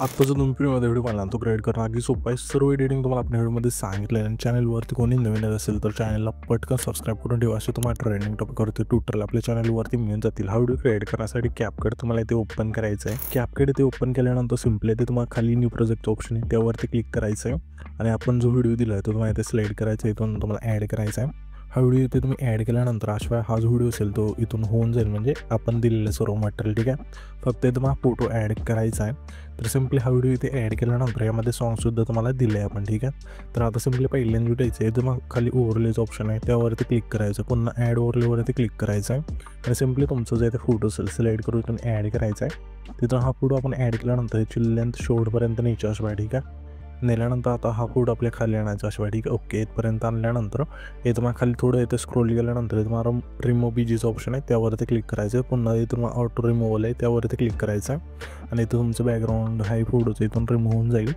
आत्ता जो तुम्ही फ्रीमध्ये व्हिडिओ पाहिला तो क्रिएट करणं अगदी सोपं आहे. सर्व एडिटिंग तुम्हाला आपल्या व्हिडिओमध्ये सांगितलं आहे. आणि चॅनलवरती कोणी नवीन असेल तर चॅनलला पटकन सबस्क्राईब करून ठेवा. असे तुम्हाला ट्रेंडिंग टॉपिकवरती ट्यूटोरियल आपल्या चॅनलवरती मिळून जातील. हा व्हिडिओ क्रिएट करण्यासाठी कॅपकट तुम्हाला इथे ओपन करायचं आहे. कॅपकट इथे ओपन केल्यानंतर सिम्पली ते तुम्हाला खाली न्यू प्रोजेक्टचं ऑप्शन आहे त्यावरती क्लिक करायचं आहे. आणि आपण जो व्हिडिओ दिला आहे तो तुम्हाला इथे सिलेक्ट करायचा आहे. इथून तुम्हाला ॲड करायचा आहे. हा व्हिडिओ इथे तुम्ही ॲड केल्यानंतर अशा हा जो व्हिडिओ असेल तो इथून होऊन जाईल. म्हणजे आपण दिलेलं सर्व मटेरियल ठीक आहे. फक्त इथं तुम्हाला फोटो ॲड करायचा आहे. तर सिम्पली हा व्हिडिओ इथे ॲड केल्यानंतर यामध्ये सॉंगसुद्धा तुम्हाला दिले आहे आपण ठीक आहे. तर आता सिम्पली पहिल्यांदा भेटायचं आहे इथं मग खाली ओव्हरलेचं ऑप्शन आहे त्यावरती क्लिक करायचं. पुन्हा ॲड ओव्हरलेवरती क्लिक करायचं आहे. आणि सिम्पली तुमचं जे इथे फोटो असेल सिलेक्ट करून इथून ॲड करायचा आहे. तिथून हा फोटो आपण ॲड केल्यानंतर याची लेंथ शेवटपर्यंत न्यायची असं ठीक आहे. नेल्यानंतर आता हा फोटो आपल्या खाली आणायचा अशा ठीक आहे. ओके इथपर्यंत आणल्यानंतर हे तुम्हाला खाली थोडं इथे स्क्रोल केल्यानंतर तुम्हाला रिमूव्ह बीजीचं ऑप्शन आहे त्यावरती क्लिक करायचं आहे. पुन्हा इथून तुम्हाला ऑटो रिमूव्हल आहे त्यावरती क्लिक करायचं आहे. आणि इथं तुमचं बॅकग्राऊंड हाय फोटोचं इथून रिमूव्ह होऊन जाईल.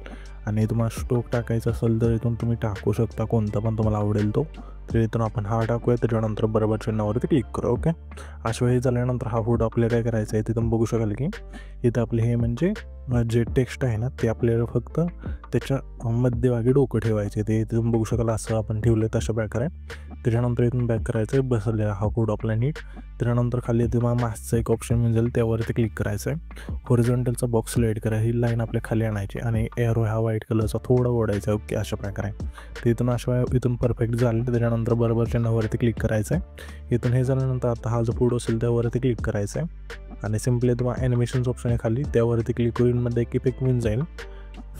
आणि तुम्हाला स्टोक टाकायचा असेल तर इथून तुम्ही टाकू शकता कोणता पण तुम्हाला आवडेल तो. तर इथून आपण हा टाकूया त्याच्यानंतर बरोबर चिन्हावरती क्लिक करू. ओके अशा वेळी झाल्यानंतर हा फोटो आपल्याला काय करायचा आहे तिथून बघू शकाल की इथं आपले हे म्हणजे जे टेक्स्ट आहे ना ते आपल्याला फक्त त्याच्या मध्यभागी डोकं ठेवायचे. ते इथून बघू शकाल असं आपण ठेवलं तशा प्रकारे. त्याच्यानंतर इथून बॅक करायचं आहे बसलेला हा फोटो आपला नीट. त्याच्यानंतर खाली तुम्हाला मास्कचा एक ऑप्शन मिळेल त्यावरती क्लिक करायचं आहे. हॉरिझॉन्टलचा बॉक्स सिलेक्ट करा. ही लाईन आपल्या खाली आणायची आणि एरो हा व्हाईट कलरचा थोडा ओढायचा आहे. ओके अशा प्रकारे ते इथून अशा इथून परफेक्ट झालं. त्याच्यानंतर बरोबर चिन्हावरती क्लिक करायचं आहे. इथून हे झाल्यानंतर आता हा जो फोटो असेल त्यावरती क्लिक करायचा आहे. आणि सिम्पली तुम्हाला ॲनिमेशन्स ऑप्शन आहे खाली त्यावरती क्लिक करून मध्ये एक इफेक्ट मिळून जाईल.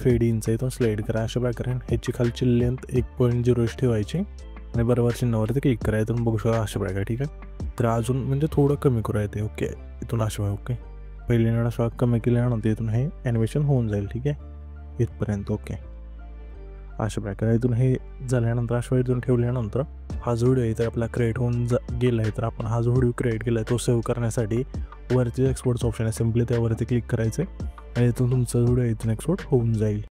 फेड इनचा इथून स्लाईड करा अशा प्रकारे. ह्याची खालची लेंथ 1.0 ठेवायची आणि बरोबर चिन्हावरती क्लिक करायचं. इथून बघू शकता अशा प्रकारे ठीक आहे. तर अजून म्हणजे थोडं कमी करू येते. ओके इथून अशा ओके पहिल्यांदा अशा कमी केल्यानंतर इथून हे ॲनिमेशन होऊन जाईल ठीक आहे इथपर्यंत. ओके अशा प्रकारे इथून हे झाल्यानंतर अशा इथून ठेवल्यानंतर हा जो व्हिडिओ आहे तर आपला क्रिएट होऊन गेला आहे. तर आपण हा जो व्हिडिओ क्रिएट केला आहे तो सेव्ह करण्यासाठी वरती एक्सपोर्टचं ऑप्शन आहे. सिम्पली त्यावरती क्लिक करायचं आहे आणि इथून तुमचा व्हिडिओ इथून एक्सपोर्ट होऊन जाईल.